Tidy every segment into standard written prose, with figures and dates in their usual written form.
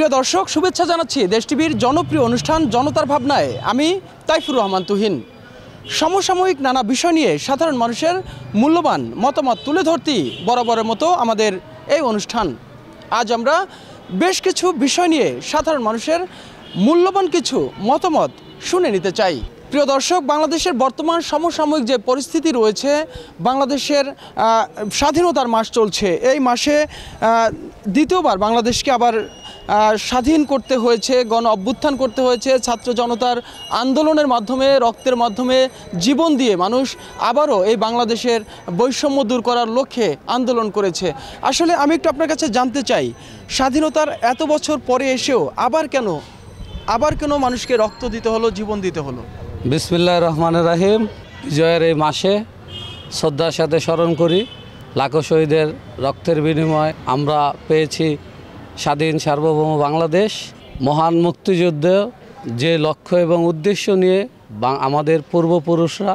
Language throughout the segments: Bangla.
প্রিয় দর্শক, শুভেচ্ছা জানাচ্ছি দেশ টিভির জনপ্রিয় অনুষ্ঠান জনতার ভাবনায়। আমি তাইফুর রহমান তুহিন। সমসাময়িক নানা বিষয় নিয়ে সাধারণ মানুষের মূল্যবান মতামত তুলে ধরতেই বরাবরের মতো আমাদের এই অনুষ্ঠান। আজ আমরা বেশ কিছু বিষয় নিয়ে সাধারণ মানুষের মূল্যবান কিছু মতামত শুনে নিতে চাই। প্রিয় দর্শক, বাংলাদেশের বর্তমান সমসাময়িক যে পরিস্থিতি রয়েছে, বাংলাদেশের স্বাধীনতার মাস চলছে। এই মাসে দ্বিতীয়বার বাংলাদেশকে আবার স্বাধীন করতে হয়েছে, গণ অভ্যুত্থান করতে হয়েছে। ছাত্র জনতার আন্দোলনের মাধ্যমে, রক্তের মাধ্যমে, জীবন দিয়ে মানুষ আবারও এই বাংলাদেশের বৈষম্য দূর করার লক্ষ্যে আন্দোলন করেছে। আসলে আমি একটু আপনার কাছে জানতে চাই, স্বাধীনতার এত বছর পরে এসেও আবার কেন মানুষকে রক্ত দিতে হলো, জীবন দিতে হলো? বিসমিল্লাহির রহমানির রহিম। বিজয়ের এই মাসে শ্রদ্ধার সাথে স্মরণ করি লাখো শহীদের রক্তের বিনিময়ে আমরা পেয়েছি স্বাধীন সার্বভৌম বাংলাদেশ। মহান মুক্তিযুদ্ধ যে লক্ষ্য এবং উদ্দেশ্য নিয়ে আমাদের পূর্বপুরুষরা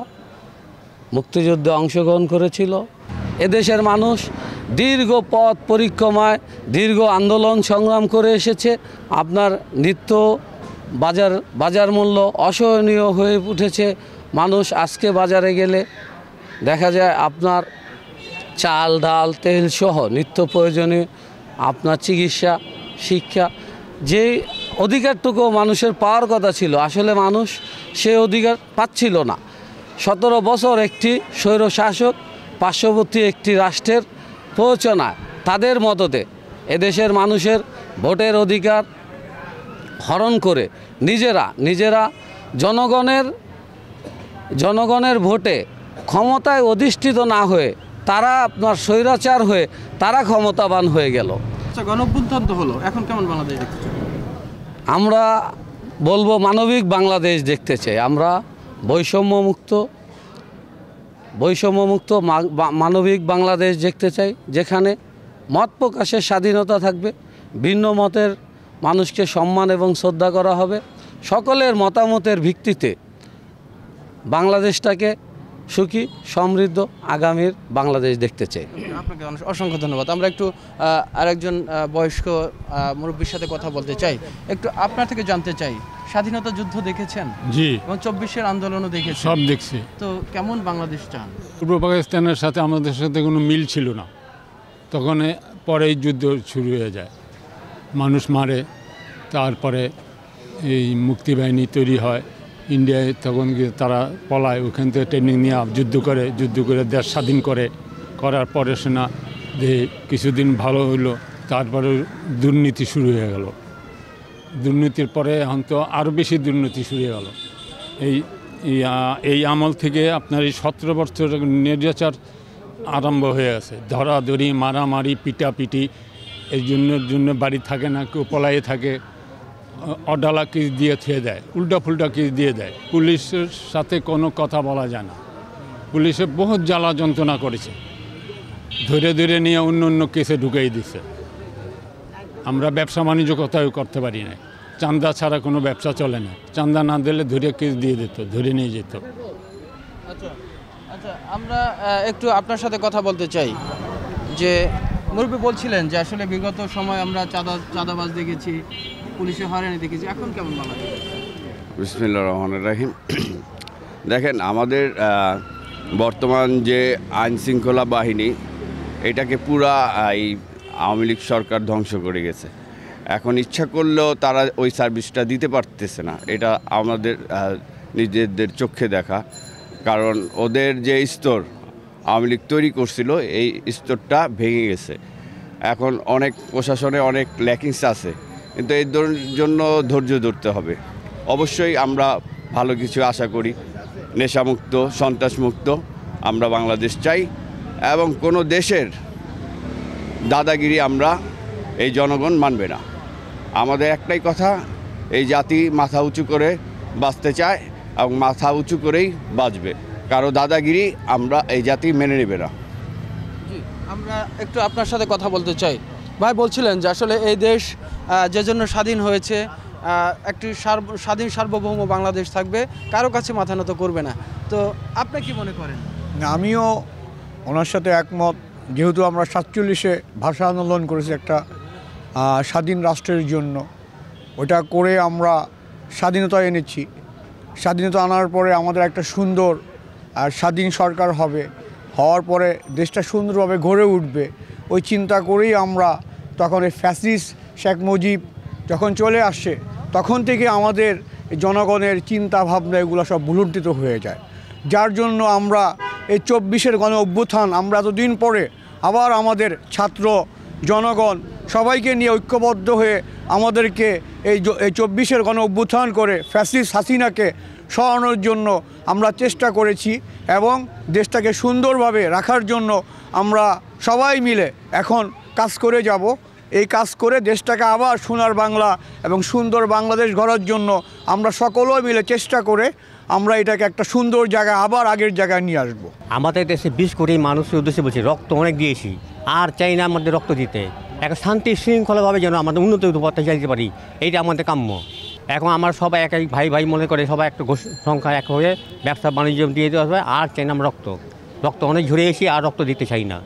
মুক্তিযুদ্ধে অংশগ্রহণ করেছিল, এদেশের মানুষ দীর্ঘ পথ পরিক্রমায় দীর্ঘ আন্দোলন সংগ্রাম করে এসেছে। আপনার নিত্য বাজার মূল্য অসহনীয় হয়ে উঠেছে। মানুষ আজকে বাজারে গেলে দেখা যায় আপনার চাল, ডাল, তেল সহ নিত্য প্রয়োজনীয় আপনার চিকিৎসা, শিক্ষা, যে অধিকারটুকু মানুষের পাওয়ার কথা ছিল, আসলে মানুষ সে অধিকার পাচ্ছিল না। 17 বছর একটি স্বৈরশাসক পার্শ্ববর্তী একটি রাষ্ট্রের প্ররোচনায়, তাদের মদতে এদেশের মানুষের ভোটের অধিকার হরণ করে নিজেরা জনগণের ভোটে ক্ষমতায় অধিষ্ঠিত না হয়ে তারা আপনার স্বৈরাচার হয়ে তারা ক্ষমতাবান হয়ে গেল। গণঅভ্যুত্থান তো হলো, এখন কেমন বাংলাদেশ দেখতে চাই? আমরা বলবো মানবিক বাংলাদেশ দেখতে চাই। আমরা বৈষম্যমুক্ত মানবিক বাংলাদেশ দেখতে চাই, যেখানে মত প্রকাশের স্বাধীনতা থাকবে, ভিন্ন মতের মানুষকে সম্মান এবং শ্রদ্ধা করা হবে। সকলের মতামতের ভিত্তিতে বাংলাদেশটাকে সুখী সমৃদ্ধ আগামীর বাংলাদেশ দেখতে চাই। আপনাকে অসংখ্য ধন্যবাদ। আমরা একটু আরেকজন বয়স্ক মুরব্বীর সাথে কথা বলতে চাই। একটু আপনার থেকে জানতে চাই, স্বাধীনতা যুদ্ধ দেখেছেন? জি। এবং 24-এর আন্দোলনও দেখেছেন? সব দেখছি। তো কেমন বাংলাদেশ চান? পূর্ব পাকিস্তানের সাথে আমাদের সাথে কোনো মিল ছিল না, তখন পরেই যুদ্ধ শুরু হয়ে যায়, মানুষ মারে, তারপরে এই মুক্তিবাহিনী তৈরি হয় ইন্ডিয়ায়, তখন তারা পলায়, ওখান থেকে ট্রেনিং নিয়ে যুদ্ধ করে দেশ স্বাধীন করার পরে শোনা যে কিছুদিন ভালো হইলো, তারপরে দুর্নীতি শুরু হয়ে গেল। দুর্নীতির পরে এখন তো আরও বেশি দুর্নীতি শুরু হয়ে গেল। এই আমল থেকে আপনার এই 17 বছর নির্যাচার আরম্ভ হয়ে গেছে, ধরাধরি, মারামারি, পিটাপিটি। এই জন্য বাড়ি থাকে না, কেউ পলাইয়ে থাকে, অডালা কেস দিয়ে থুয়ে দেয়, উল্টা ফুল্টা কেস দিয়ে দেয়। পুলিশের সাথে কোনো কথা বলা যায় না। পুলিশে বহুত জ্বালা যন্ত্রণা করেছে, ধরে নিয়ে অন্য কেসে ঢুকাই দিচ্ছে। আমরা ব্যবসা বাণিজ্য কোথাও করতে পারি না, চাঁদা ছাড়া কোনো ব্যবসা চলে না। চাঁদা না দিলে ধরে কেস দিয়ে দিত, ধরে নিয়ে যেত। আচ্ছা, আমরা একটু আপনার সাথে কথা বলতে চাই যে মুরব্বী বলছিলেন যে আসলে বিগত সময় আমরা চাঁদাবাজ দেখেছি, পুলিশে হয়রানি দেখেছি, এখন কেমন বাংলাদেশ? বিসমিল্লাহির রহমানির রহিম। দেখেন, আমাদের বর্তমান যে আইন শৃঙ্খলা বাহিনী, এটাকে পুরা এই আওয়ামী লীগ সরকার ধ্বংস করে গেছে। এখন ইচ্ছা করলেও তারা ওই সার্ভিসটা দিতে পারতেছে না, এটা আমাদের নিজেদের চোখে দেখা। কারণ ওদের যে স্তর আওয়ামী লীগ তৈরি করছিল, এই স্তরটা ভেঙে গেছে। এখন অনেক প্রশাসনে অনেক ল্যাকিংস আছে, কিন্তু এর জন্য ধৈর্য ধরতে হবে। অবশ্যই আমরা ভালো কিছু আশা করি, নেশামুক্ত, সন্ত্রাসমুক্ত আমরা বাংলাদেশ চাই। এবং কোনো দেশের দাদাগিরি আমরা এই জনগণ মানবে না। আমাদের একটাই কথা, এই জাতি মাথা উঁচু করে বাঁচতে চায় এবং মাথা উঁচু করেই বাঁচবে। কারো দাদাগিরি আমরা এই জাতি মেনে নেবে না। আমরা একটু আপনার সাথে কথা বলতে চাই। ভাই বলছিলেন যে আসলে এই দেশ যে জন্য স্বাধীন হয়েছে, একটি স্বাধীন সার্বভৌম বাংলাদেশ থাকবে, কারো কাছে মাথা নত করবে না। তো আপনি কি মনে করেন? আমিও ওনার সাথে একমত। যেহেতু আমরা 47-এ ভাষা আন্দোলন করেছি একটা স্বাধীন রাষ্ট্রের জন্য, ওটা করে আমরা স্বাধীনতা এনেছি। স্বাধীনতা আনার পরে আমাদের একটা সুন্দর আর স্বাধীন সরকার হবে, হওয়ার পরে দেশটা সুন্দরভাবে গড়ে উঠবে। ওই চিন্তা করেই আমরা তখন এই ফ্যাসিস্ট শেখ মুজিব যখন চলে আসে তখন থেকে আমাদের জনগণের চিন্তা ভাবনা এগুলো সব ভুলুণ্ঠিত হয়ে যায়। যার জন্য আমরা এই 24-এর গণ অভ্যুত্থান আমরা এতদিন পরে আবার আমাদের ছাত্র জনগণ সবাইকে নিয়ে ঐক্যবদ্ধ হয়ে আমাদেরকে এই 24-এর গণ অভ্যুত্থান করে ফ্যাসিস্ট হাসিনাকে সরানোর জন্য আমরা চেষ্টা করেছি এবং দেশটাকে সুন্দরভাবে রাখার জন্য আমরা সবাই মিলে এখন কাজ করে যাব। এই কাজ করে দেশটাকে আবার সোনার বাংলা এবং সুন্দর বাংলাদেশ গড়ার জন্য আমরা সকলেই মিলে চেষ্টা করে আমরা এটাকে একটা সুন্দর জায়গায় আবার আগের জায়গায় নিয়ে আসব। আমাদের দেশে 20 কোটি মানুষের উদ্দেশ্যে বলছি, রক্ত অনেক দিয়েছি, আর চাই না আমাদের রক্ত দিতে। একটা শান্তি শৃঙ্খলাভাবে যেন আমাদের উন্নত পথে চাইতে পারি, এইটা আমাদের কাম্য। এখন আমার সবাই এক ভাই ভাই মনে করে সবাই একটা সংখ্যা এক হয়ে ব্যবসা বাণিজ্য দিয়ে দেওয়া হবে। আর চাই না আমরা রক্ত অনেক ঝরিয়েছি, আর রক্ত দিতে চাই না।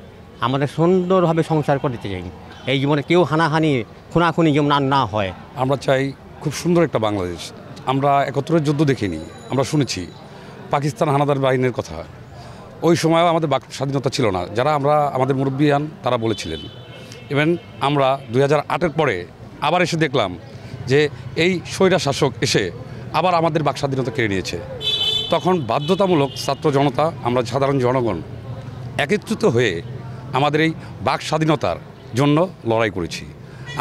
আমাদের সুন্দরভাবে সংসার করতে চাই। এই জীবনে কেউ হানাহানি খুনাখুনি যেমন আর না হয়। আমরা চাই খুব সুন্দর একটা বাংলাদেশ। আমরা 71-এর যুদ্ধ দেখিনি, আমরা শুনেছি পাকিস্তান হানাদার বাহিনীর কথা। ওই সময়ও আমাদের বাক স্বাধীনতা ছিল না, যারা আমাদের মুরব্বিয়ান তারা বলেছিলেন। ইভেন আমরা 2008-এর পরে আবার এসে দেখলাম যে এই স্বৈরা শাসক এসে আবার আমাদের বাক স্বাধীনতা কেড়ে নিয়েছে। তখন বাধ্যতামূলক ছাত্র জনতা, আমরা সাধারণ জনগণ একত্রিত হয়ে আমাদের এই বাক স্বাধীনতার জন্য লড়াই করেছি।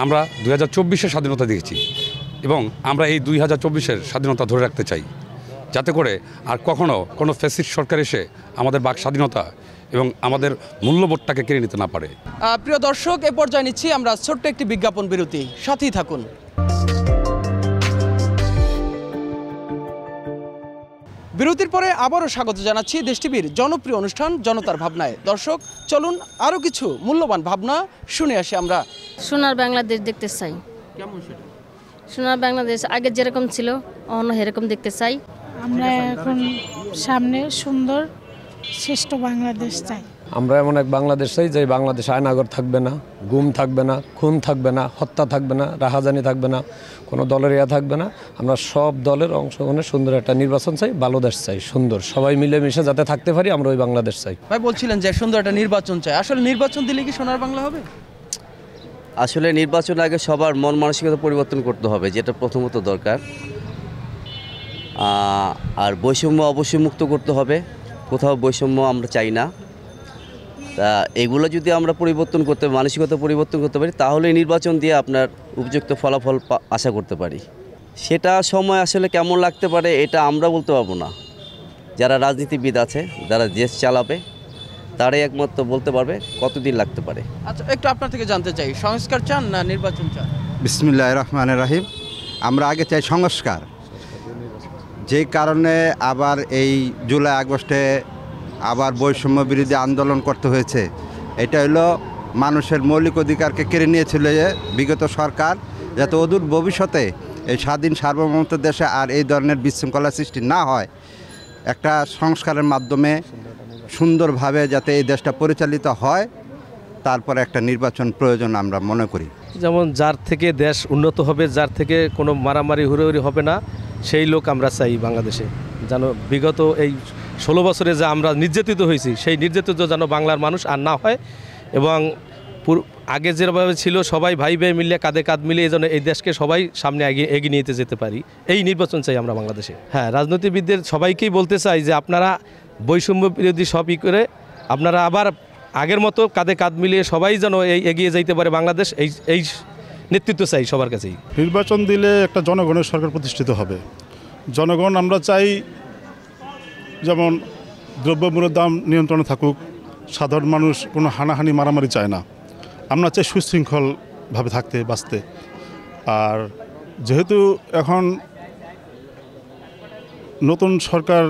আমরা 2024-এর স্বাধীনতা দেখেছি এবং আমরা এই 2024-এর স্বাধীনতা ধরে রাখতে চাই, যাতে করে আর কখনো কোনো ফ্যাসিস্ট সরকার এসে আমাদের বাক স্বাধীনতা এবং আমাদের মূল্যবোধটাকে কেড়ে নিতে না পারে। প্রিয় দর্শক, এ পর্যায়ে নিচ্ছি আমরা ছোট্ট একটি বিজ্ঞাপন বিরতি, সাথেই থাকুন। বিরতির পরে আবারও স্বাগত জানাচ্ছি দেশ টিভির জনপ্রিয় অনুষ্ঠান জনতার ভাবনায়। দর্শক, চলুন আরও কিছু মূল্যবান ভাবনা শুনে আসি আমরা। সোনার বাংলাদেশ দেখতে চাই। কেমন সেটা? সোনার বাংলাদেশ আগে যেরকম ছিল অন্য এরকম দেখতে চাই। আমরা এখন সামনে সুন্দর শ্রেষ্ঠ বাংলাদেশ চাই। আমরা এমন এক বাংলাদেশ চাই যে বাংলাদেশ আয়নাগর থাকবে না, গুম থাকবে না, খুন থাকবে না, হত্যা থাকবে না, রাহাজানি থাকবে না, কোনো দলের ইয়া থাকবে না। আমরা সব দলের অংশগ্রহণে সুন্দর একটা নির্বাচন চাই, ভালো দেশ চাই, সুন্দর সবাই মিলেমিশে যাতে থাকতে পারি, আমরা ওই বাংলাদেশ চাই। ভাই বলছিলেন যে সুন্দর একটা নির্বাচন চাই, আসলে নির্বাচন দিলে কি সোনার বাংলা হবে? আসলে নির্বাচন আগে সবার মন মানসিকতা পরিবর্তন করতে হবে, যেটা প্রথমত দরকার। আর বৈষম্য অবশ্যই মুক্ত করতে হবে, কোথাও বৈষম্য আমরা চাই না। তা এগুলো যদি আমরা পরিবর্তন করতে মানসিকতা পরিবর্তন করতে পারি, তাহলে নির্বাচন দিয়ে আপনার উপযুক্ত ফলাফল আশা করতে পারি। সেটা সময় আসলে কেমন লাগতে পারে এটা আমরা বলতে পারবো না। যারা রাজনীতিবিদ আছে, যারা দেশ চালাবে, তারাই একমাত্র বলতে পারবে কতদিন লাগতে পারে। আচ্ছা, একটু আপনার থেকে জানতে চাই, সংস্কার চান না নির্বাচন চান? বিসমিল্লাহির রহমানির রহিম। আমরা আগে চাই সংস্কার, যে কারণে আবার এই জুলাই আগস্টে আবার বৈষম্য বিরোধী আন্দোলন করতে হয়েছে। এটা হলো মানুষের মৌলিক অধিকারকে কেড়ে নিয়েছিল বিগত সরকার, যাতে অদূর ভবিষ্যতে এই স্বাধীন সার্বভৌমত্ব দেশে আর এই ধরনের বিশৃঙ্খলা সৃষ্টি না হয়। একটা সংস্কারের মাধ্যমে সুন্দরভাবে যাতে এই দেশটা পরিচালিত হয়, তারপরে একটা নির্বাচন প্রয়োজন আমরা মনে করি। যেমন যার থেকে দেশ উন্নত হবে, যার থেকে কোনো মারামারি হুড়োহুড়ি হবে না, সেই লোক আমরা চাই বাংলাদেশে। যেন বিগত এই 16 বছরে যে আমরা নির্যাতিত হয়েছি, সেই নির্যাতিত যেন বাংলার মানুষ আর না হয়, এবং আগে যেভাবে ছিল সবাই ভাই ভাই মিলে কাঁধে কাঁধ মিলিয়ে যেন এই দেশকে সবাই সামনে এগিয়ে নিতে যেতে পারি, এই নির্বাচন চাই আমরা বাংলাদেশে। হ্যাঁ, রাজনীতিবিদদের সবাইকেই বলতে চাই যে আপনারা বৈষম্য বিরোধী সবই করে আপনারা আবার আগের মতো কাঁধে কাঁধ মিলিয়ে সবাই যেন এগিয়ে যাইতে পারে বাংলাদেশ, এই নেতৃত্ব চাই সবার কাছেই। নির্বাচন দিলে একটা জনগণের সরকার প্রতিষ্ঠিত হবে। জনগণ আমরা চাই যেমন দ্রব্যমূল্যের দাম নিয়ন্ত্রণে থাকুক, সাধারণ মানুষ কোনো হানাহানি মারামারি চায় না। আমরা চাই সুশৃঙ্খলভাবে থাকতে বাঁচতে। আর যেহেতু এখন নতুন সরকার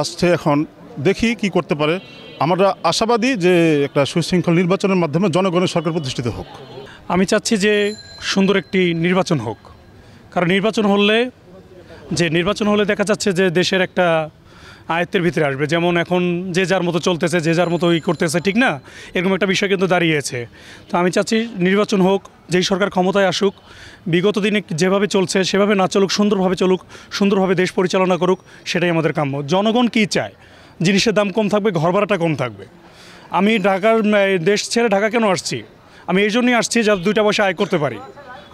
আসছে, এখন দেখি কি করতে পারে। আমরা আশাবাদী যে একটা সুশৃঙ্খল নির্বাচনের মাধ্যমে জনগণের সরকার প্রতিষ্ঠিত হোক। আমি চাচ্ছি যে সুন্দর একটি নির্বাচন হোক, কারণ নির্বাচন হলে দেখা যাচ্ছে যে দেশের একটা আয়ত্তের ভিতরে আসবে। যেমন এখন যে যার মতো চলতেছে, যে যার মতো করতেছে, ঠিক না? এরকম একটা বিষয় কিন্তু দাঁড়িয়েছে। তো আমি চাচ্ছি নির্বাচন হোক, যেই সরকার ক্ষমতায় আসুক, বিগত দিনে যেভাবে চলছে সেভাবে না চলুক, সুন্দরভাবে চলুক, সুন্দরভাবে দেশ পরিচালনা করুক, সেটাই আমাদের কাম্য। জনগণ কী চায়? জিনিসের দাম কম থাকবে, ঘর ভাড়াটা কম থাকবে। আমি দেশ ছেড়ে ঢাকা কেন আসছি? আমি এই জন্যই আসছি যাতে 2টা পয়সা আয় করতে পারি।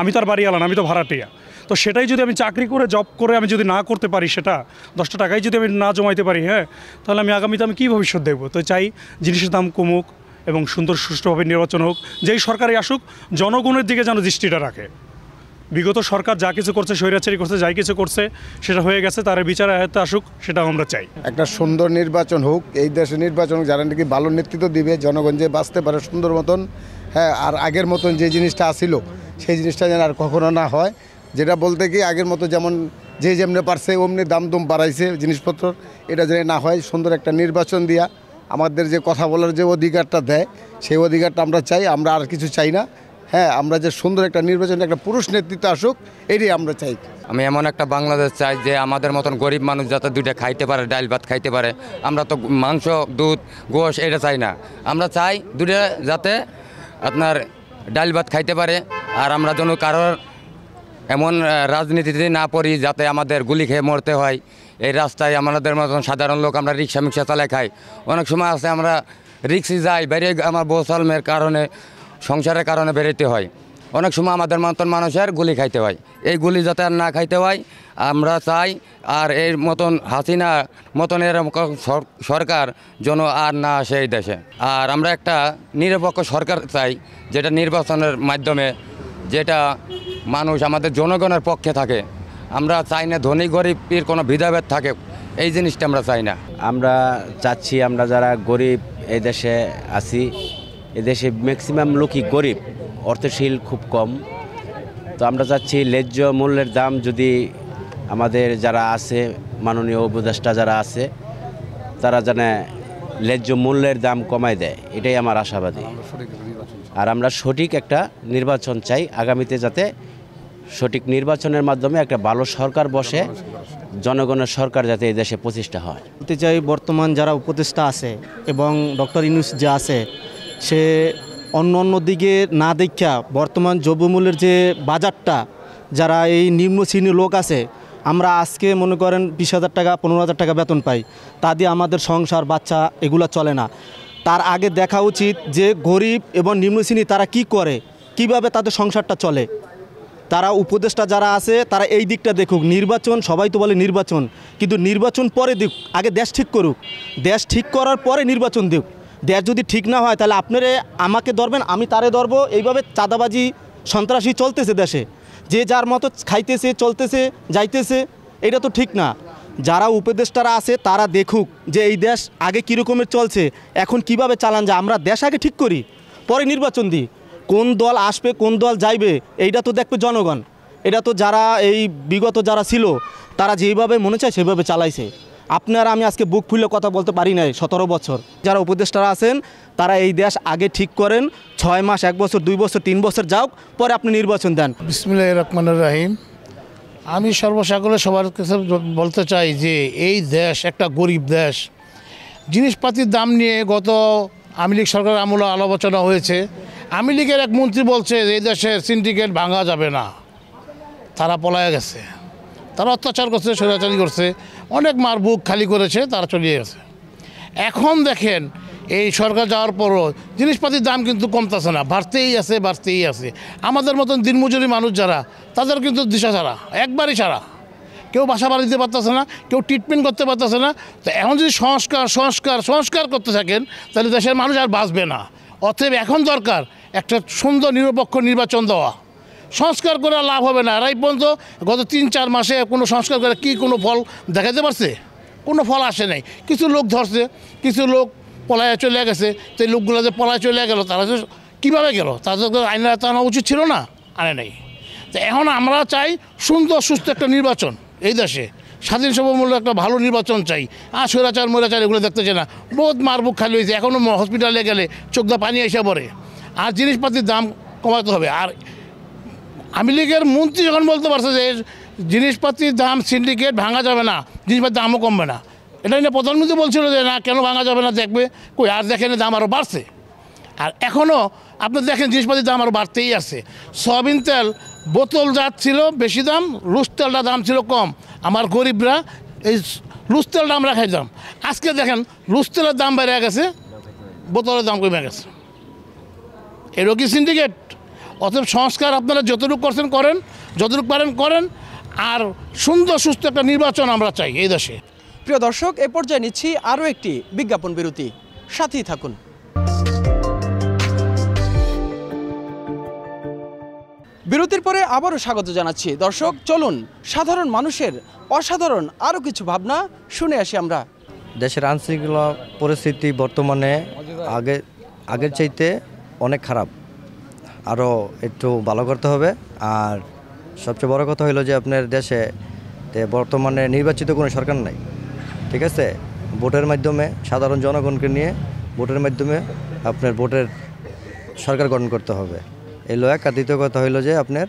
আমি তো আর বাড়ি আলান, আমি তো ভাড়াটিয়া। তো সেটাই যদি আমি চাকরি করে জব করে আমি যদি না করতে পারি, সেটা 10টা টাকাই যদি আমি না জমাইতে পারি, তাহলে আমি আগামীতে আমি কী ভবিষ্যৎ দেখব? তো চাই জিনিসের দাম কমুক এবং সুন্দর সুষ্ঠুভাবে নির্বাচন হোক। যেই সরকারই আসুক জনগণের দিকে যেন দৃষ্টিটা রাখে। বিগত সরকার যা কিছু করছে, স্বৈরাচারী করছে, যাই কিছু করছে সেটা হয়ে গেছে, তার বিচার আয়ত্তে আসুক, সেটা আমরা চাই। একটা সুন্দর নির্বাচন হোক, এই দেশে নির্বাচন যারা নাকি ভালো নেতৃত্ব দিবে, জনগণ যে বাঁচতে পারে সুন্দর মতন, আর আগের মতন যে জিনিসটা আসিল সেই জিনিসটা যেন আর কখনো না হয়। যেটা বলতে কি আগের মতো যেমন যে যেমনি পারছে অমনি দাম বাড়াইছে জিনিসপত্র, এটা যেন না হয়। সুন্দর একটা নির্বাচন দিয়া আমাদের যে কথা বলার যে অধিকারটা দেয়, সেই অধিকারটা আমরা চাই। আমরা আর কিছু চাই না। আমরা যে সুন্দর একটা নির্বাচন, একটা পুরুষ নেতৃত্ব আসুক, এটাই আমরা চাই। আমি এমন একটা বাংলাদেশ চাই যে আমাদের মতন গরিব মানুষ যাতে 2টা খাইতে পারে, ডাল ভাত খাইতে পারে। আমরা তো মাংস, দুধ, গোশ এটা চাই না। আমরা চাই 2টা যাতে আপনার ডাল ভাত খাইতে পারে। আর আমরা যেন কারোর এমন রাজনীতিতে না পড়ি যাতে আমাদের গুলি খেয়ে মরতে হয়। এই রাস্তায় আমাদের মতন সাধারণ লোক আমরা রিক্সা মিক্সা চালায় খাই। অনেক সময় আছে আমরা রিক্সে যাই, বেরিয়ে আমার বৌসালমের কারণে, সংসারের কারণে বেরোতে হয়। অনেক সময় আমাদের মতন মানুষের গুলি খাইতে হয়। এই গুলি যাতে আর না খাইতে হয় আমরা চাই। আর এর মতন হাসিনা মতন এরকম সরকার যেন আর না আসে এই দেশে। আর আমরা একটা নিরপেক্ষ সরকার চাই, যেটা নির্বাচনের মাধ্যমে, যেটা মানুষ আমাদের জনগণের পক্ষে থাকে। আমরা চাই না ধনী গরিবের কোনো ভেদাভেদ থাকে, এই জিনিসটা আমরা চাই না। আমরা চাচ্ছি আমরা যারা গরিব এই দেশে আছি, এদেশে ম্যাক্সিমাম লোকই গরিব, অর্থশীল খুব কম। তো আমরা চাচ্ছি ন্যায্য মূল্যের দাম যদি আমাদের যারা আছে, মাননীয় উপদেষ্টা যারা আছে, তারা যেন ন্যায্য মূল্যের দাম কমায় দেয়, এটাই আমার আশাবাদী। আর আমরা সঠিক একটা নির্বাচন চাই আগামীতে, যাতে সঠিক নির্বাচনের মাধ্যমে একটা ভালো সরকার বসে, জনগণের সরকার যাতে এই দেশে প্রতিষ্ঠা হয়। বলতে চাই বর্তমান যারা উপদেষ্টা আছে এবং ডক্টর ইউনূস যে আছে, সে অন্য দিকে না দেখা বর্তমান দ্রব্যমূল্যের যে বাজারটা, যারা এই নিম্ন শ্রেণীর লোক আছে, আমরা আজকে মনে করেন 20,000 টাকা 15,000 টাকা বেতন পাই, তা দিয়ে আমাদের সংসার বাচ্চা এগুলো চলে না। তার আগে দেখা উচিত যে গরিব এবং নিম্ন শ্রেণী তারা কি করে, কিভাবে তাদের সংসারটা চলে। তারা উপদেষ্টা যারা আছে তারা এই দিকটা দেখুক। নির্বাচন, সবাই তো বলে নির্বাচন, কিন্তু নির্বাচন পরে দিক, আগে দেশ ঠিক করুক। দেশ ঠিক করার পরে নির্বাচন দিক। দেশ যদি ঠিক না হয় তাহলে আপনারে আমাকে ধরবেন, আমি তারে ধরবো, এইভাবে চাঁদাবাজি সন্ত্রাসী চলতেছে দেশে। যে যার মতো খাইতেছে, চলতেছে, যাইতেছে, এটা তো ঠিক না। যারা উপদেষ্টারা আছে তারা দেখুক যে এই দেশ আগে কীরকমের চলছে, এখন কিভাবে চালান যায়। আমরা দেশ আগে ঠিক করি, পরে নির্বাচন দিই। কোন দল আসবে, কোন দল যাইবে, এইটা তো দেখবে জনগণ। এটা তো যারা এই বিগত যারা ছিল তারা যেইভাবে মনে চায় সেভাবে চালাইছে। আপনারা আমি আজকে বুক ফুলে কথা বলতে পারি নাই 17 বছর। যারা উপদেষ্টারা আছেন তারা এই দেশ আগে ঠিক করেন, 6 মাস, 1 বছর, 2 বছর, 3 বছর যাওক, পরে আপনি নির্বাচন দেন। বিসমিল্লাহির রহমানির রহিম। আমি সর্বসাকলে সবার কাছে বলতে চাই যে এই দেশ একটা গরিব দেশ। জিনিসপাতির দাম নিয়ে গত আওয়ামী লীগ সরকারের আমলে আলোচনা হয়েছে। আওয়ামী লীগের এক মন্ত্রী বলছে যে এই দেশের সিন্ডিকেট ভাঙা যাবে না, তারা পলায় গেছে, তারা অত্যাচার করছে, স্বৈরাচারী করছে, অনেক মার বুক খালি করেছে, তারা চলে গেছে। এখন দেখেন এই সরকার যাওয়ার পরও জিনিসপাতির দাম কিন্তু কমতেছে না, বাড়তেই আছে, বাড়তেই আছে। আমাদের মতন দিনমজুরি মানুষ যারা, তাদের কিন্তু দিশা ছাড়া, একবারই ছাড়া। কেউ বাসা বাড়ি দিতে পারতেছে না, কেউ ট্রিটমেন্ট করতে পারতেছে না। তো এখন যদি সংস্কার করতে থাকেন তাহলে দেশের মানুষ আর বাঁচবে না। অতএব এখন দরকার একটা সুন্দর নিরপেক্ষ নির্বাচন দেওয়া। সংস্কার করে লাভ হবে না। এই পর্যন্ত গত 3-4 মাসে কোনো সংস্কার করে কি কোনো ফল দেখাতে পারছে? কোনো ফল আসে নাই। কিছু লোক ধরছে, কিছু লোক পলায় চলে গেছে। তো এই লোকগুলো যে পলায় চলে গেল, তারা যে কীভাবে গেল, তাদের আইনে আনা উচিত ছিল না, আনে নাই। তো এখন আমরা চাই সুন্দর সুস্থ একটা নির্বাচন এই দেশে, স্বাধীন সর্বমূল্য একটা ভালো নির্বাচন চাই। আর স্বৈরাচার মৈরাচার এগুলো দেখতে চাই না। বহুত মারবুক খালি হয়েছে, এখনও হসপিটালে গেলে চোখ দা পানি এসে পড়ে। আর জিনিসপাতির দাম কমাতে হবে। আর আওয়ামী লীগের মন্ত্রী যখন বলতে পারছে যে জিনিসপাতির দাম সিন্ডিকেট ভাঙা যাবে না, জিনিসপাতির দামও কমবে না, এটা নিয়ে প্রধানমন্ত্রী বলছিল যে না কেন ভাঙা যাবে না, দেখবে কই আর দেখেন দাম আরও বাড়ছে। আর এখনও আপনি দেখেন জিনিসপাতির দাম আরও বাড়তেই আছে। সয়াবিন তেল বোতল জাত ছিল বেশি দাম, লুজ তেলটা দাম ছিল কম। আমার গরিবরা এই লুজ তেলটা আমরা খাইতাম, আজকে দেখেন লুজ তেলের দাম বেড়ে গেছে, বোতলের দাম কমে গেছে। এরও কি সিন্ডিকেট? অতএব সংস্কার আপনারা যতটুকু করছেন করেন, যতটুকু পারেন করেন, আর সুন্দর সুস্থ একটা নির্বাচন আমরা চাই এই দেশে। প্রিয় দর্শক, এ পর্যায়ে নিচ্ছি আরও একটি বিজ্ঞাপন বিরতি, সাথেই থাকুন। বিরতির পরে আবারও স্বাগত জানাচ্ছি। দর্শক, চলুন সাধারণ মানুষের অসাধারণ আরও কিছু ভাবনা শুনে আসি আমরা। দেশের আইনশৃঙ্খলা পরিস্থিতি বর্তমানে আগের চাইতে অনেক খারাপ, আরও একটু ভালো করতে হবে। আর সবচেয়ে বড় কথা হলো যে আপনার দেশে বর্তমানে নির্বাচিত কোনো সরকার নাই, ঠিক আছে? ভোটের মাধ্যমে সাধারণ জনগণকে নিয়ে ভোটের মাধ্যমে আপনার ভোটের সরকার গঠন করতে হবে। এই এক। আর দ্বিতীয় কথা হইল যে আপনার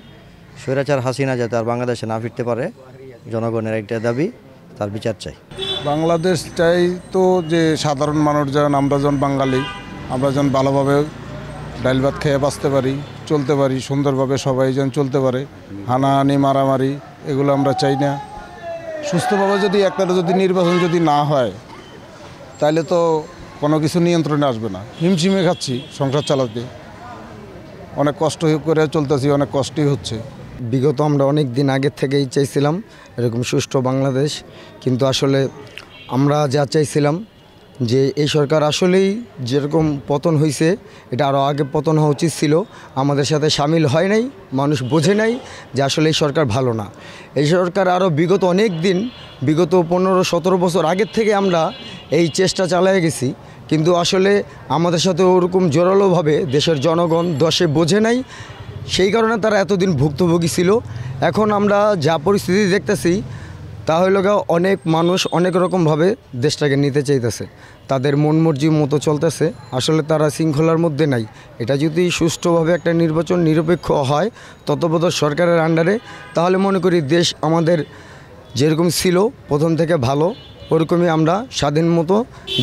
স্বৈরাচার হাসিনা যাতে আর বাংলাদেশে না ফিরতে পারে, জনগণের একটা দাবি, তার বিচার চাই। বাংলাদেশ চাই তো যে সাধারণ মানুষ যেন, আমরা যখন বাঙালি, আমরা যেন ভালোভাবে ডাল ভাত খেয়ে বাঁচতে পারি, চলতে পারি সুন্দরভাবে, সবাই যেন চলতে পারে। হানাহানি মারামারি এগুলো আমরা চাই না। সুস্থভাবে যদি একটা নির্বাচন যদি না হয় তাহলে তো কোনো কিছু নিয়ন্ত্রণে আসবে না। হিমশিমে খাচ্ছি সংসার চালাতে, অনেক কষ্ট করে চলতেছি, অনেক কষ্টই হচ্ছে। বিগত আমরা অনেক দিন আগের থেকেই চাইছিলাম এরকম সুষ্ঠু বাংলাদেশ, কিন্তু আসলে আমরা যা চাইছিলাম যে এই সরকার আসলেই যেরকম পতন হয়েছে এটা আরও আগে পতন হওয়া উচিত ছিল। আমাদের সাথে সামিল হয় নাই, মানুষ বোঝে নাই যে আসলে এই সরকার ভালো না। এই সরকার আরও বিগত অনেক দিন, বিগত 15-17 বছর আগের থেকে আমরা এই চেষ্টা চালিয়ে গেছি, কিন্তু আসলে আমাদের সাথে ওরকম জোরালোভাবে দেশের জনগণ দশে বোঝে নাই, সেই কারণে তারা এতদিন ভুক্তভোগী ছিল। এখন আমরা যা পরিস্থিতি দেখতেছি তা হইল অনেক মানুষ অনেক রকমভাবে দেশটাকে নিতে চাইতেছে, তাদের মন মর্জি মতো চলতেছে। আসলে তারা শৃঙ্খলার মধ্যে নাই। এটা যদি সুষ্ঠুভাবে একটা নির্বাচন নিরপেক্ষ হয় তত্ত্বাবধায়ক সরকারের আন্ডারে, তাহলে মনে করি দেশ আমাদের যেরকম ছিল প্রথম থেকে ভালো, ওরকমই আমরা স্বাধীন মতো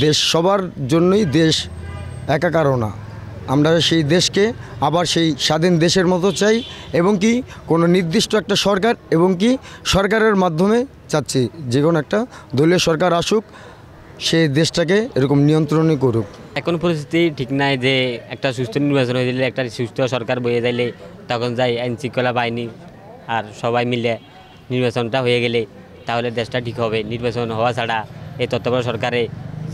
দেশ, সবার জন্যই দেশ একাকারও না, আমরা সেই দেশকে আবার সেই স্বাধীন দেশের মতো চাই, এবং কি কোনো নির্দিষ্ট একটা সরকার, এবং কি সরকারের মাধ্যমে চাচ্ছি যে কোনো একটা দলীয় সরকার আসুক, সেই দেশটাকে এরকম নিয়ন্ত্রণই করুক। এখন পরিস্থিতি ঠিক নাই যে একটা সুস্থ নির্বাচন হয়ে দিলে, একটা সুস্থ সরকার বয়ে দিলে তখন যাই আইনশৃঙ্খলা বাহিনী আর সবাই মিলে নির্বাচনটা হয়ে গেলে তাহলে দেশটা ঠিক হবে। নির্বাচন হওয়া ছাড়া এই তত্ত্বাবধায়ক সরকারে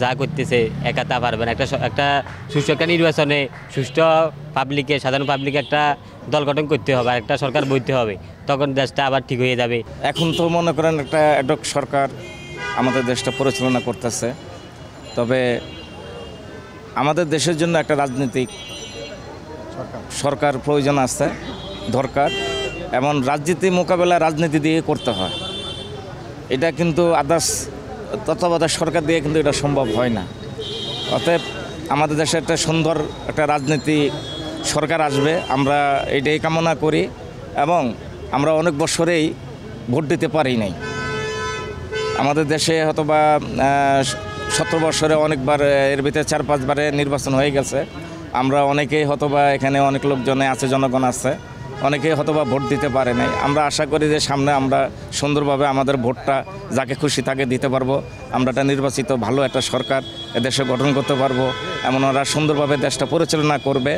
যা করতেছে একা তা পারবে না। একটা সুষ্ঠু একটা নির্বাচনে সুষ্ঠু পাবলিকে, সাধারণ পাবলিকে একটা দল গঠন করতে হবে, আর একটা সরকার বইতে হবে, তখন দেশটা আবার ঠিক হয়ে যাবে। এখন তো মনে করেন একটা অ্যাডহক সরকার আমাদের দেশটা পরিচালনা করতেছে, তবে আমাদের দেশের জন্য একটা রাজনৈতিক সরকার প্রয়োজন আছে, দরকার, এবং রাজনীতি মোকাবেলা রাজনীতি দিয়ে করতে হয়। এটা কিন্তু আদার্স তত্ত্বাবধায়ক সরকার দিয়ে কিন্তু এটা সম্ভব হয় না। অতএব আমাদের দেশে একটা সুন্দর একটা রাজনীতি সরকার আসবে, আমরা এটাই কামনা করি। এবং আমরা অনেক বছরেই ভোট দিতে পারি নাই। আমাদের দেশে হয়তোবা 17 বছরে অনেকবার, এর ভিতরে 4-5 বারে নির্বাচন হয়ে গেছে। আমরা অনেকেই হয়তোবা, এখানে অনেক লোকজনে আছে, জনগণ আছে, অনেকেই হয়তোবা ভোট দিতে পারে নাই। আমরা আশা করি যে সামনে আমরা সুন্দরভাবে আমাদের ভোটটা যাকে খুশি তাকে দিতে পারবো। আমরা একটা নির্বাচিত ভালো একটা সরকার এদেশে গঠন করতে পারবো, এমন ওরা সুন্দরভাবে দেশটা পরিচালনা করবে,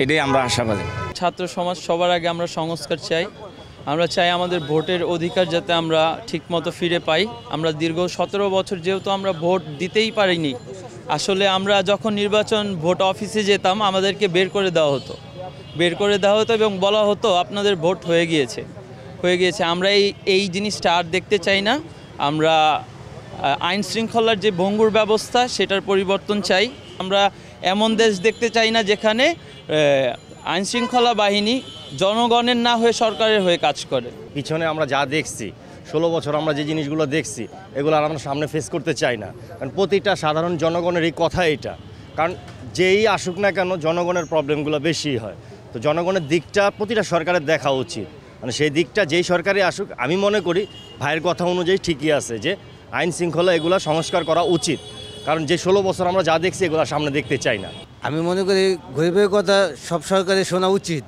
এটাই আমরা আশাবাদী। ছাত্র সমাজ সবার আগে আমরা সংস্কার চাই। আমরা চাই আমাদের ভোটের অধিকার যাতে আমরা ঠিকমতো ফিরে পাই। আমরা দীর্ঘ 17 বছর যেহেতু আমরা ভোট দিতেই পারিনি, আসলে আমরা যখন নির্বাচন ভোট অফিসে যেতাম আমাদেরকে বের করে দেওয়া হতো এবং বলা হতো আপনাদের ভোট হয়ে গিয়েছে। আমরা এই জিনিসটা আর দেখতে চাই না। আমরা আইন শৃঙ্খলার যে ভঙ্গুর ব্যবস্থা সেটার পরিবর্তন চাই। আমরা এমন দেশ দেখতে চাই না যেখানে আইন শৃঙ্খলা বাহিনী জনগণের না হয়ে সরকারের হয়ে কাজ করে। পিছনে আমরা যা দেখছি, 16 বছর আমরা যে জিনিসগুলো দেখছি, এগুলো আর আমরা সামনে ফেস করতে চাই না। কারণ প্রতিটা সাধারণ জনগণের এই কথা এটা, কারণ যেই আসুক না কেন জনগণের প্রবলেমগুলো বেশি হয়। তো জনগণের দিকটা প্রতিটা সরকারের দেখা উচিত, মানে সেই দিকটা যেই সরকারই আসুক, আমি মনে করি ভাইয়ের কথা অনুযায়ী ঠিকই আছে যে আইন শৃঙ্খলা এগুলো সংস্কার করা উচিত। কারণ যে 16 বছর আমরা যা দেখছি এগুলো সামনে দেখতে চাই না। আমি মনে করি গরিবের কথা সব সরকারের শোনা উচিত।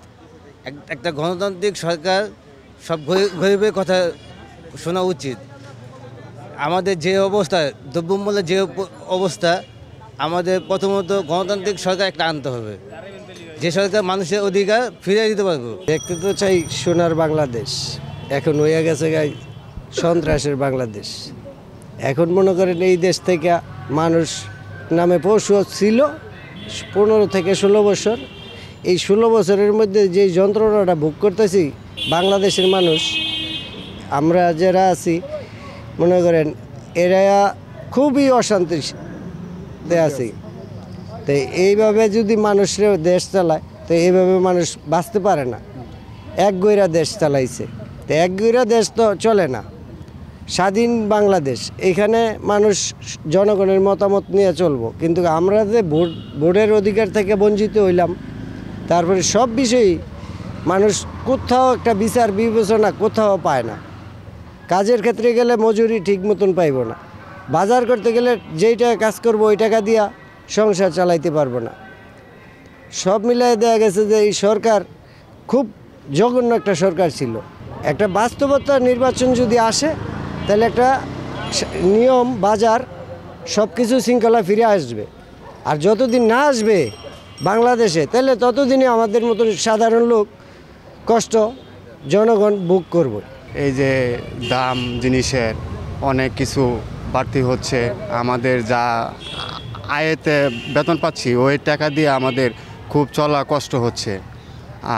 একটা গণতান্ত্রিক সরকার সব গরিবের কথা শোনা উচিত। আমাদের যে অবস্থা, দ্রব্যমূল্যের যে অবস্থা, আমাদের প্রথমত গণতান্ত্রিক সরকার একটা আনতে হবে, যে সরকার মানুষের অধিকার ফিরিয়ে দিতে পারবো। দেখতে তো চাই সোনার বাংলাদেশ, এখন হয়ে গেছে সন্ত্রাসের বাংলাদেশ। এখন মনে করেন এই দেশ থেকে মানুষ নামে পশু ছিল 15 থেকে 16 বছর। এই 16 বছরের মধ্যে যে যন্ত্রণাটা ভোগ করতেছি বাংলাদেশের মানুষ, আমরা যারা আছি মনে করেন এরা খুবই অশান্তিতে আছি। তো এইভাবে যদি মানুষরা দেশ চালায় তো এইভাবে মানুষ বাঁচতে পারে না। এক গইরা দেশ চালাইছে, তো এক গইরা দেশ তো চলে না। স্বাধীন বাংলাদেশ, এখানে মানুষ জনগণের মতামত নিয়ে চলবো, কিন্তু আমরা যে ভোটের অধিকার থেকে বঞ্চিত হইলাম, তারপরে সব বিষয়েই মানুষ কোথাও একটা বিচার বিবেচনা কোথাও পায় না। কাজের ক্ষেত্রে গেলে মজুরি ঠিক মতন পাইব না, বাজার করতে গেলে যেই টাকা কাজ করবো ওই টাকা দিয়া সংসার চালাইতে পারবো না। সব মিলাই দেখা গেছে যে এই সরকার খুব জঘন্য একটা সরকার ছিল। একটা বাস্তবতা নির্বাচন যদি আসে তাহলে একটা নিয়ম, বাজার সব কিছু শৃঙ্খলা ফিরে আসবে। আর যতদিন না আসবে বাংলাদেশে, তাহলে ততদিনই আমাদের মতন সাধারণ লোক কষ্ট জনগণ ভোগ করবে। এই যে দাম জিনিসের অনেক কিছু বাড়তি হচ্ছে, আমাদের যা আয়েতে বেতন পাচ্ছি ওই টাকা দিয়ে আমাদের খুব চলা কষ্ট হচ্ছে।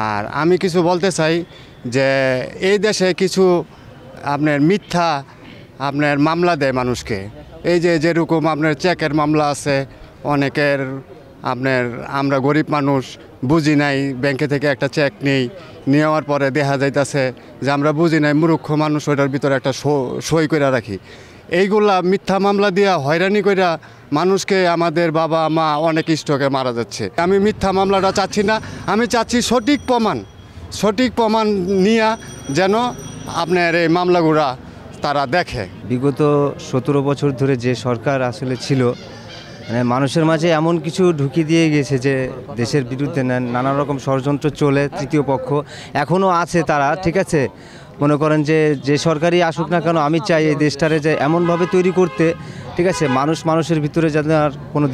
আর আমি কিছু বলতে চাই যে এই দেশে কিছু আপনার মিথ্যা আপনার মামলা দেয় মানুষকে। এই যে যেরকম আপনার চেকের মামলা আছে অনেকের, আপনার আমরা গরিব মানুষ বুঝি নাই, ব্যাংকে থেকে একটা চেক নেওয়ার পরে দেখা যাইতেছে যে আমরা বুঝি নাই, মূর্খ মানুষ ওইটার ভিতরে একটা সই করে রাখি। এইগুলা মিথ্যা মামলা দিয়া হয়রানি কইরা মানুষকে, আমাদের বাবা মা অনেক স্ট্রোকে মারা যাচ্ছে। আমি মিথ্যা মামলাটা চাচ্ছি না, আমি চাচ্ছি সঠিক প্রমাণ নিয়ে যেন আপনার এই মামলাগুলা তারা দেখে। বিগত 17 বছর ধরে যে সরকার আসলে ছিল, মানে মানুষের মাঝে এমন কিছু ঢুকিয়ে দিয়ে গেছে যে দেশের বিরুদ্ধে নানা রকম ষড়যন্ত্র চলে, তৃতীয় পক্ষ এখনও আছে তারা, ঠিক আছে। মনে করেন যে সরকারই আসুক না কেন, আমি চাই এই দেশটারে যে এমনভাবে তৈরি করতে, ঠিক আছে, মানুষের ভিতরে যাতে আর কোনো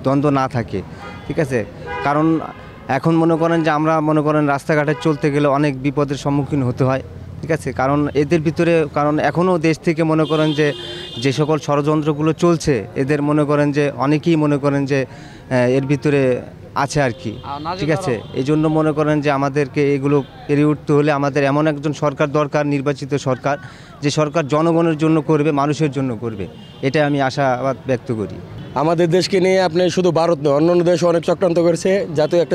দ্বন্দ্ব না থাকে, ঠিক আছে। কারণ এখন মনে করেন যে আমরা মনে করেন রাস্তাঘাটে চলতে গেলে অনেক বিপদের সম্মুখীন হতে হয়, ঠিক আছে। কারণ এদের ভিতরে, কারণ এখনও দেশ থেকে মনে করেন যে সকল ষড়যন্ত্রগুলো চলছে, এদের মনে করেন যে অনেকেই মনে করেন যে এর ভিতরে আছে আর কি, ঠিক আছে। এই জন্য মনে করেন যে আমাদেরকে এগুলো পেরিয়ে উঠতে হলে আমাদের এমন একজন সরকার দরকার, নির্বাচিত সরকার, যে সরকার জনগণের জন্য করবে, মানুষের জন্য করবে। এটা আমি আশাবাদ ব্যক্ত করি। আমাদের দেশকে নিয়ে আপনি শুধু ভারত নয়, অন্যান্য দেশও অনেক চক্রান্ত করেছে।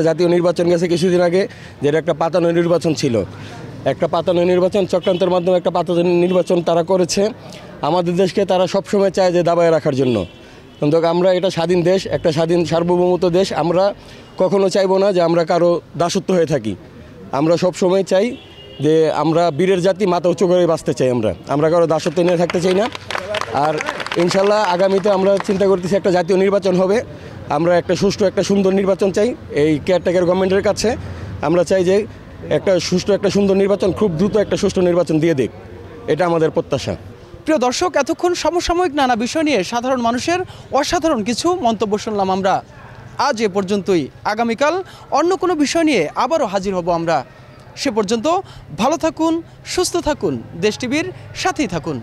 জাতীয় নির্বাচন গেছে কিছুদিন আগে, যেটা একটা পাতানো নির্বাচন ছিল, একটা পাতানো নির্বাচন, চক্রান্তের মাধ্যমে একটা পাতানো নির্বাচন তারা করেছে। আমাদের দেশকে তারা সবসময় চায় যে দাবায় রাখার জন্য, কিন্তু আমরা এটা স্বাধীন দেশ, একটা স্বাধীন সার্বভৌমত্ব দেশ। আমরা কখনো চাইবো না যে আমরা কারো দাসত্ব হয়ে থাকি। আমরা সবসময় চাই যে আমরা বীরের জাতি, মাথা উঁচু করে বাঁচতে চাই। আমরা কারো দাসত্ব নিয়ে থাকতে চাই না। আর ইনশাল্লাহ আগামীতে আমরা চিন্তা করতেছি একটা জাতীয় নির্বাচন হবে। আমরা একটা সুষ্ঠু, একটা সুন্দর নির্বাচন চাই এই কেয়ারটেকার গভর্নমেন্টের কাছে। আমরা চাই যে একটা সুষ্ঠু, একটা সুন্দর নির্বাচন, খুব দ্রুত একটা সুষ্ঠু নির্বাচন দিয়ে দিক, এটা আমাদের প্রত্যাশা। প্রিয় দর্শক, এতক্ষণ সমসাময়িক নানা বিষয় নিয়ে সাধারণ মানুষের অসাধারণ কিছু মন্তব্য শুনলাম আমরা। আজ এ পর্যন্তই। আগামীকাল অন্য কোনো বিষয় নিয়ে আবারও হাজির হব আমরা। সে পর্যন্ত ভালো থাকুন, সুস্থ থাকুন, দেশ টিভির সাথেই থাকুন।